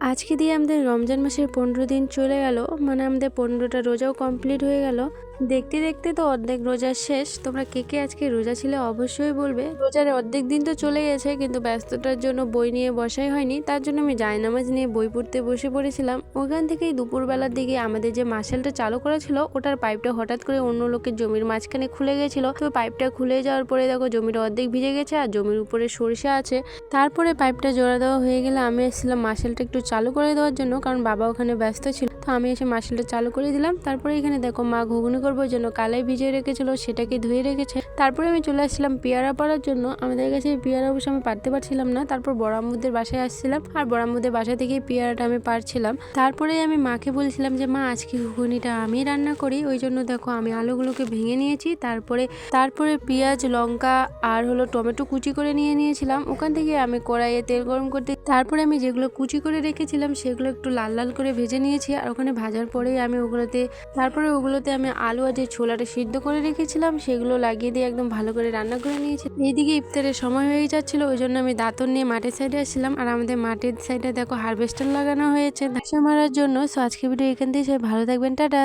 আজকে দিয়ে আমাদের রমজান মাসের 15 দিন চলে গেল, মানে আমাদের 15টা রোজাও কমপ্লিট হয়ে গেল। দেখতে দেখতে তো অর্ধেক রোজা শেষ। তোমরা কে কে আজকে রোজা ছিলে অবশ্যই বলবে। রোজার অর্ধেক দিন তো চলে গেছে, কিন্তু ব্যস্ততার জন্য বই নিয়ে বসাই হয়নি। তার জন্য আমি জায়নামাজ নিয়ে বই পড়তে বসে পড়েছিলাম। ওখান থেকেই দুপুরবেলার দিকে আমাদের যে মার্শালটা চালু করা ছিল, ওটার পাইপটা হঠাৎ করে অন্য লোকের জমির মাঝখানে খুলে গেছিল। তো পাইপটা খুলে যাওয়ার পরে দেখো জমিটা অর্ধেক ভিজে গেছে আর জমির উপরে সরিষা আছে। তারপরে পাইপটা জোড়া দেওয়া হয়ে গেলে আমি এসেছিলাম মার্শালটা একটু চালু করে দেওয়ার জন্য, কারণ বাবা ওখানে ব্যস্ত ছিল। তো আমি এসে মার্শালটা চালু করে দিলাম। তারপরে এখানে দেখো মা ঘুগনি করবার জন্য কালাই ভিজিয়ে রেখেছিল, সেটাকে ধুয়ে রেখেছে। তারপরে আমি চলে আসছিলাম পেয়ারা পাড়ার জন্য। আমাদের কাছে পেয়ারা অবশ্য আমি পারতে পারছিলাম না। তারপর বড় আম্মুদের বাসায় আসছিলাম, আর বড় আম্মুদের বাসা থেকে পেয়ারাটা আমি পারছিলাম। তারপরে আমি মাকে বলছিলাম যে মা আজকে ঘুগনিটা আমি রান্না করি। ওই জন্য দেখো আমি আলুগুলোকে ভেঙে নিয়েছি। তারপরে পেঁয়াজ, লঙ্কা আর টমেটো কুচি করে নিয়েছিলাম। ওখান থেকে আমি কড়াইয়ে তেল গরম করতে তারপরে আমি যেগুলো কুচি করে রেখেছিলাম সেগুলো একটু লাল লাল করে ভেজে নিয়েছি। আর ওখানে ভাজার পরেই আমি ওগুলোতে আমি আলু আর যে ছোলাটা সিদ্ধ করে রেখেছিলাম সেগুলো লাগিয়ে দিয়ে একদম ভালো করে রান্না করে নিয়েছি। এইদিকে ইফতারের সময় হয়ে যাচ্ছিল, ওই জন্য আমি দাঁতন নিয়ে মাঠের সাইডে আসছিলাম। আর আমাদের মাঠের সাইডে দেখো হারভেস্টার লাগানো হয়েছে ঘাস মারার জন্য। সো আজকে ভিডিও এখান থেকে সবাই ভালো থাকবেন, টাটা।